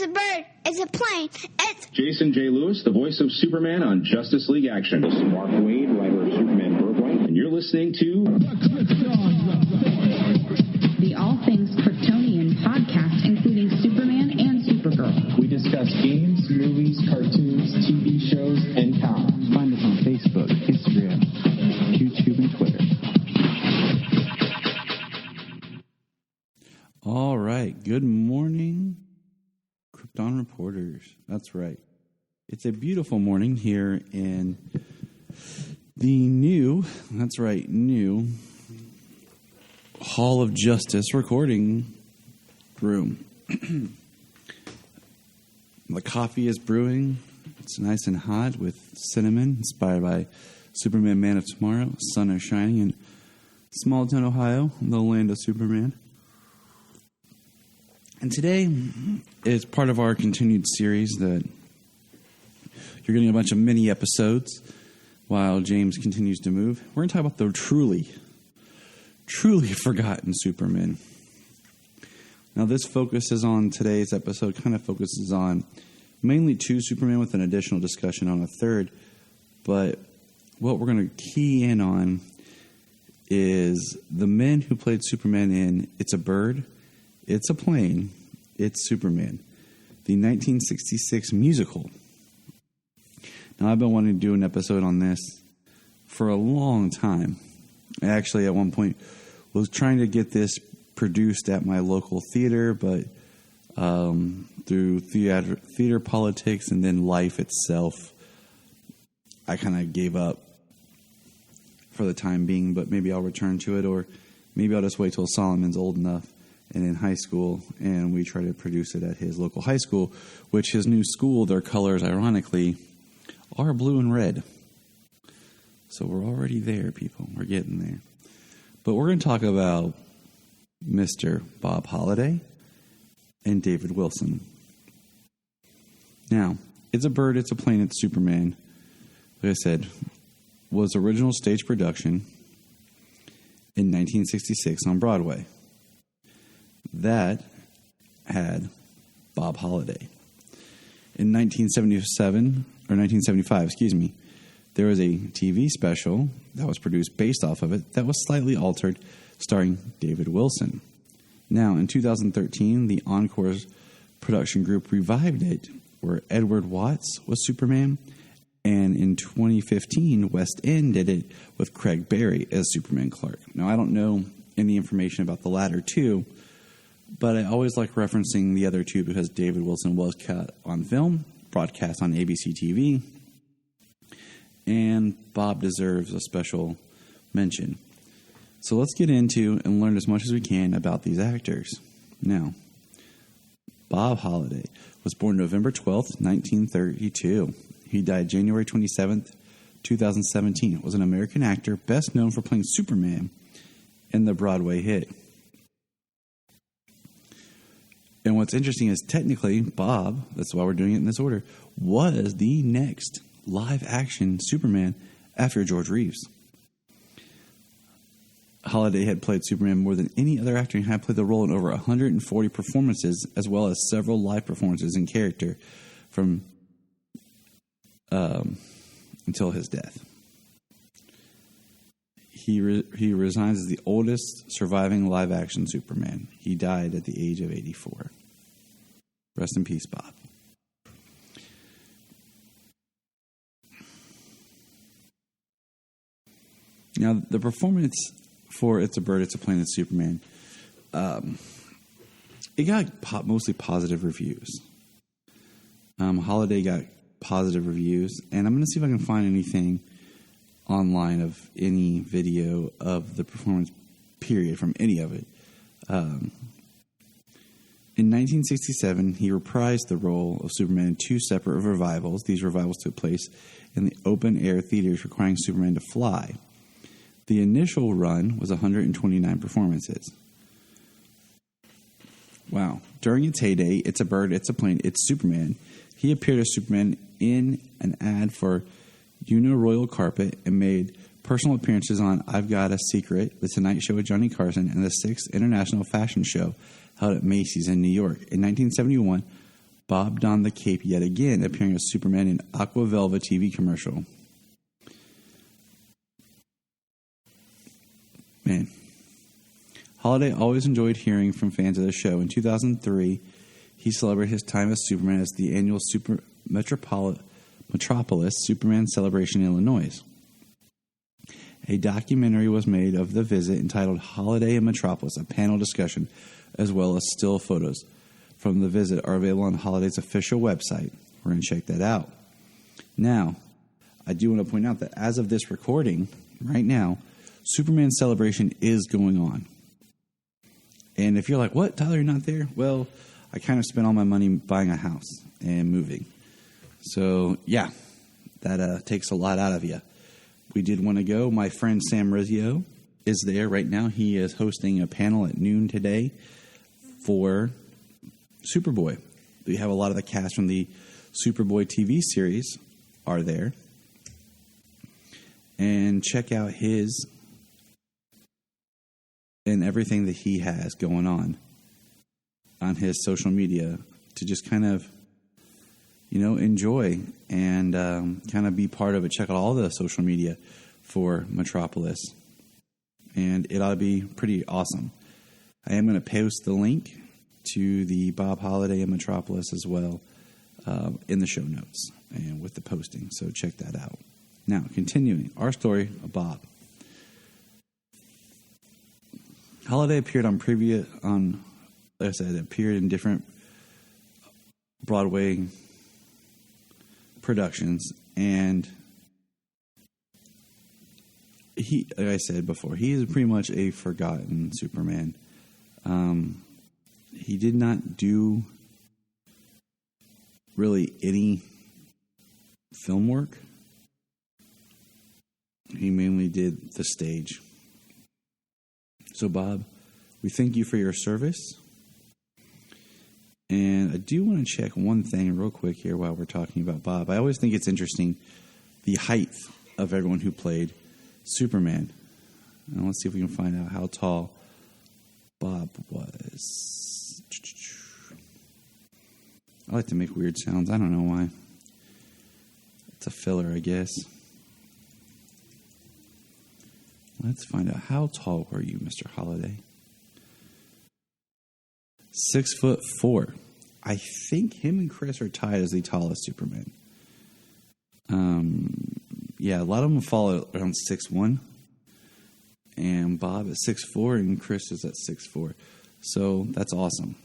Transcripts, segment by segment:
It's a bird. It's a plane. It's Jason J. Lewis, the voice of Superman on Justice League Action. This is Mark Wade, writer of Superman Birthright, and you're listening to the All Things Kryptonian podcast, including Superman and Supergirl. We discuss games, movies, cartoons, TV shows, and comics. Find us on Facebook, Instagram, YouTube, and Twitter. All right. Good morning, Krypton reporters. That's right. It's a beautiful morning here in the new Hall of Justice recording room. The coffee is brewing. It's nice and hot with cinnamon, inspired by Superman Man of Tomorrow. Sun is shining in small town Ohio, the land of Superman. And today is part of our continued series that you're getting a bunch of mini episodes while James continues to move. We're going to talk about the truly forgotten Superman. Now, this focuses on today's episode, kind of focuses on mainly two Supermen with an additional discussion on a third. But what we're going to key in on is the men who played Superman in It's a Bird, It's a Plane, It's Superman, the 1966 musical. Now, I've been wanting to do an episode on this for a long time. I actually, at one point, was trying to get this produced at my local theater, but through theater politics and then life itself, I kind of gave up for the time being, but maybe I'll return to it, or maybe I'll just wait till Solomon's old enough and in high school, and we try to produce it at his local high school, which his new school, their colors, ironically, are blue and red. So we're already there, people. We're getting there. But we're going to talk about Mr. Bob Holliday and David Wilson. Now, It's a Bird, It's a Plane, It's Superman, like I said, was original stage production in 1966 on Broadway. That had Bob Holliday. In 1975, there was a TV special that was produced based off of it that was slightly altered, starring David Wilson. Now, in 2013, the Encore's production group revived it, where Edward Watts was Superman, and in 2015, West End did it with Craig Barry as Superman Clark. Now, I don't know any information about the latter two, but I always like referencing the other two because David Wilson was caught on film, broadcast on ABC TV, and Bob deserves a special mention. So let's get into and learn as much as we can about these actors. Now, Bob Holliday was born November 12th, 1932. He died January 27th, 2017. Was an American actor best known for playing Superman in the Broadway hit. And what's interesting is technically Bob, that's why we're doing it in this order, was the next live-action Superman after George Reeves. Holliday had played Superman more than any other actor and had played the role in over 140 performances, as well as several live performances in character from until his death. He resigns as the oldest surviving live-action Superman. He died at the age of 84. Rest in peace, Bob. Now, the performance for It's a Bird, It's a Plane, It's Superman, it got mostly positive reviews. Holliday got positive reviews, and I'm going to see if I can find anything online of any video of the performance period from any of it. In 1967, he reprised the role of Superman in two separate revivals. These revivals took place in the open-air theaters requiring Superman to fly. The initial run was 129 performances. Wow. During its heyday, It's a Bird, It's a Plane, It's Superman, he appeared as Superman in an ad for Royal Carpet and made personal appearances on I've Got a Secret, The Tonight Show with Johnny Carson, and the 6th International Fashion Show held at Macy's in New York. In 1971, Bob donned the cape yet again, appearing as Superman in Aqua Velva TV commercial. Man. Holiday always enjoyed hearing from fans of the show. In 2003, he celebrated his time as Superman as the annual Metropolis Superman celebration in Illinois. A documentary was made of the visit entitled Holiday in Metropolis, a panel discussion, as well as still photos from the visit are available on Holiday's official website. We're going to check that out. Now, I do want to point out that as of this recording, right now, Superman celebration is going on. And if you're like, what, Tyler, you're not there? Well, I kind of spent all my money buying a house and moving. So, yeah, that takes a lot out of you. We did want to go. My friend Sam Rizzio is there right now. He is hosting a panel at noon today for Superboy. We have a lot of the cast from the Superboy TV series are there. And check out his and everything that he has going on his social media to just kind of, enjoy and kind of be part of it. Check out all the social media for Metropolis. And it ought to be pretty awesome. I am going to post the link to the Bob Holiday in Metropolis as well in the show notes and with the posting. So check that out. Now, continuing our story of Bob. Holiday appeared appeared in different Broadway productions, and he, like I said before, he is pretty much a forgotten Superman. He did not do really any film work. He mainly did the stage. So, Bob, we thank you for your service. And I do want to check one thing real quick here while we're talking about Bob. I always think it's interesting, the height of everyone who played Superman. Now, let's see if we can find out how tall Bob was. I like to make weird sounds. I don't know why. It's a filler, I guess. Let's find out. How tall were you, Mr. Holiday? 6'4". I think him and Chris are tied as the tallest Superman. Yeah, a lot of them fall around 6'1". And Bob is 6'4", and Chris is at 6'4". So that's awesome.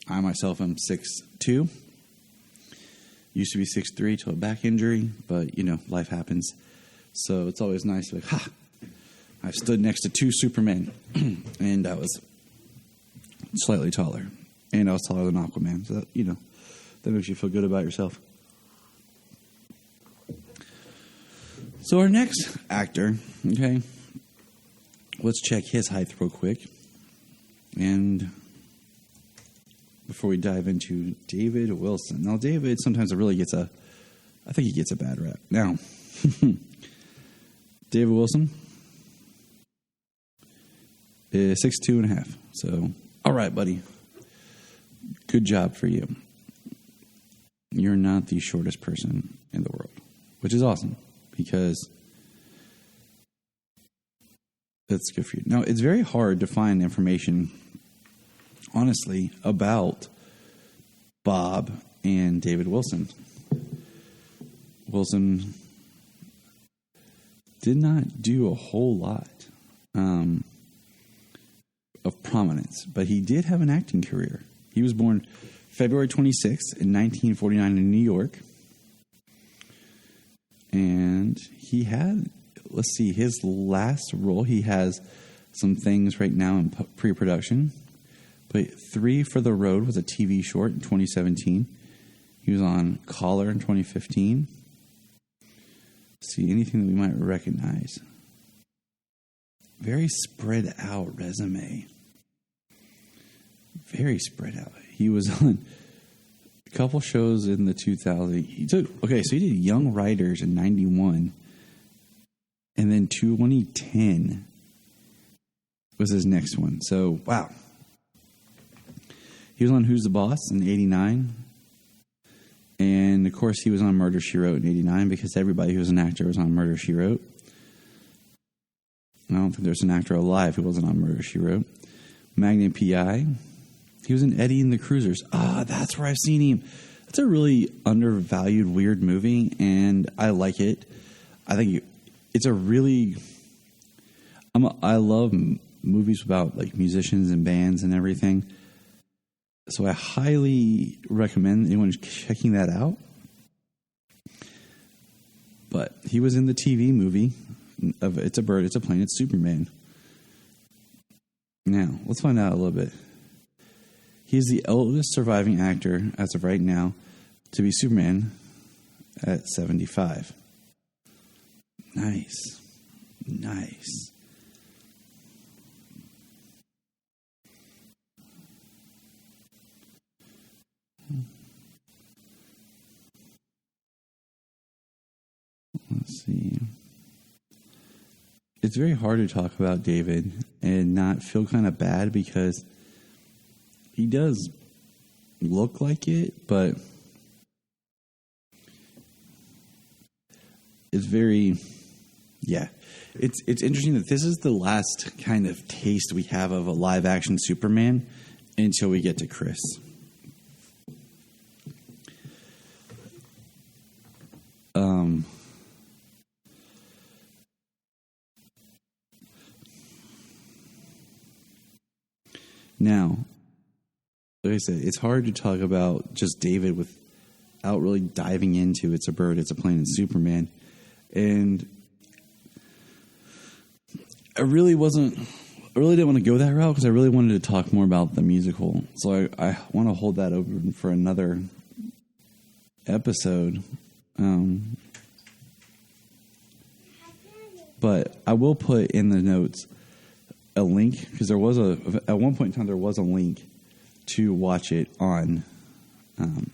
I myself am 6'2". Used to be 6'3" till a back injury, but life happens. So it's always nice to be like, I stood next to two Supermen, and I was slightly taller, and I was taller than Aquaman. So that, that makes you feel good about yourself. So our next actor, okay, let's check his height real quick. And before we dive into David Wilson. Now, David sometimes really gets I think he gets a bad rap. Now, David Wilson is 6'2.5". So, all right, buddy. Good job for you. You're not the shortest person in the world, which is awesome because that's good for you. Now, it's very hard to find information, honestly, about Bob and David Wilson. Wilson did not do a whole lot of prominence, but he did have an acting career. He was born February 26th in 1949 in New York. And he had, let's see, his last role, he has some things right now in pre-production. But 3 for the Road was a TV short in 2017. He was on Caller in 2015. Let's see, anything that we might recognize. Very spread out resume. Very spread out. He was on a couple shows in the 2000s. So he did Young Riders in 91. And then 2010 was his next one. So, wow. He was on Who's the Boss in 89. And, of course, he was on Murder, She Wrote in 89 because everybody who was an actor was on Murder, She Wrote. I don't think there's an actor alive who wasn't on Murder, She Wrote. Magnum P.I. He was in Eddie and the Cruisers. That's where I've seen him. It's a really undervalued, weird movie, and I like it. I think it's a really... I love movies about like musicians and bands and everything. So I highly recommend anyone checking that out. But he was in the TV movie of It's a Bird, It's a Plane, It's Superman. Now, let's find out a little bit. He is the oldest surviving actor, as of right now, to be Superman at 75. Nice. Let's see. It's very hard to talk about David and not feel kind of bad because he does look like it, but it's very, It's interesting that this is the last kind of taste we have of a live action Superman until we get to Chris. Now, like I said, it's hard to talk about just David without really diving into It's a Bird, It's a Plane, and Superman. And I really didn't want to go that route because I really wanted to talk more about the musical. So I want to hold that open for another episode. But I will put in the notes a link because at one point in time there was a link to watch it on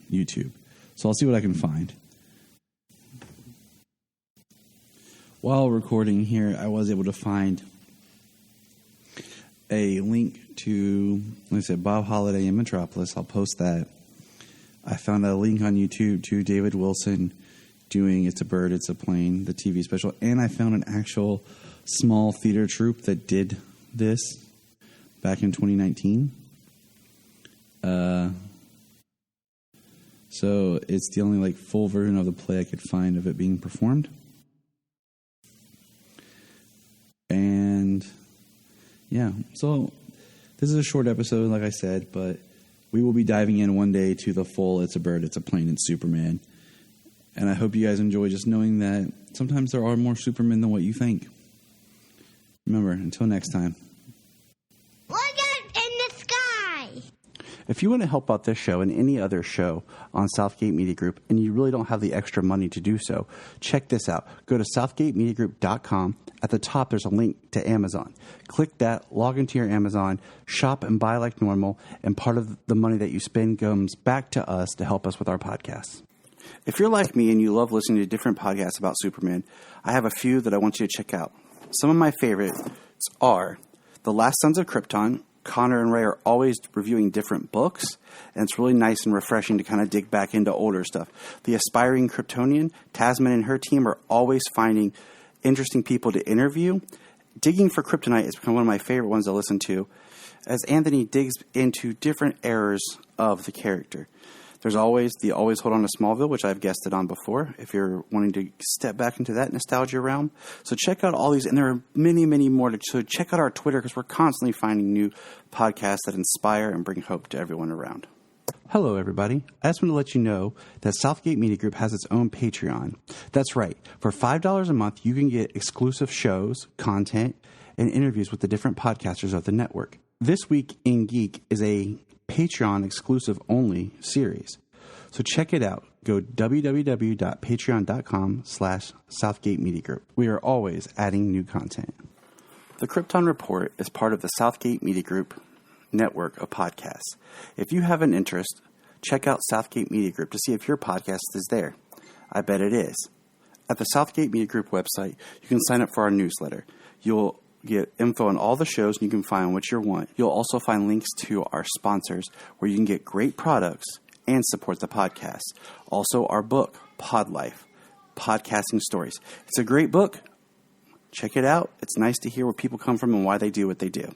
YouTube. So I'll see what I can find. While recording here, I was able to find a link to, like I said, Bob Holliday in Metropolis. I'll post that. I found a link on YouTube to David Wilson doing It's a Bird, It's a Plane, the TV special. And I found an actual small theater troupe that did this back in 2019. So it's the only full version of the play I could find of it being performed. And so this is a short episode, like I said, but we will be diving in one day to the full It's a Bird, It's a Plane, and Superman. And I hope you guys enjoy just knowing that sometimes there are more Supermen than what you think. Remember, until next time. Look up in the sky! If you want to help out this show and any other show on Southgate Media Group and you really don't have the extra money to do so, check this out. Go to southgatemediagroup.com. At the top, there's a link to Amazon. Click that, log into your Amazon, shop and buy like normal, and part of the money that you spend comes back to us to help us with our podcasts. If you're like me and you love listening to different podcasts about Superman, I have a few that I want you to check out. Some of my favorites are The Last Sons of Krypton. Connor and Ray are always reviewing different books, and it's really nice and refreshing to kind of dig back into older stuff. The Aspiring Kryptonian, Tasman and her team are always finding interesting people to interview. Digging for Kryptonite has become one of my favorite ones to listen to, as Anthony digs into different eras of the character. There's always the Always Hold On to Smallville, which I've guested on before, if you're wanting to step back into that nostalgia realm. So check out all these, and there are many, many more. So check out our Twitter, because we're constantly finding new podcasts that inspire and bring hope to everyone around. Hello, everybody. I just want to let you know that Southgate Media Group has its own Patreon. That's right. For $5 a month, you can get exclusive shows, content, and interviews with the different podcasters of the network. This Week in Geek is a Patreon exclusive only series. So check it out. Go www.patreon.com/Southgate Media Group. We are always adding new content. The Krypton Report is part of the Southgate Media Group network of podcasts. If you have an interest, check out Southgate Media Group to see if your podcast is there. I bet it is. At the Southgate Media Group website, you can sign up for our newsletter. You'll get info on all the shows, and you can find what you want. You'll also find links to our sponsors where you can get great products and support the podcast. Also, our book, Pod Life, Podcasting Stories. It's a great book. Check it out. It's nice to hear where people come from and why they do what they do.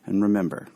And remember,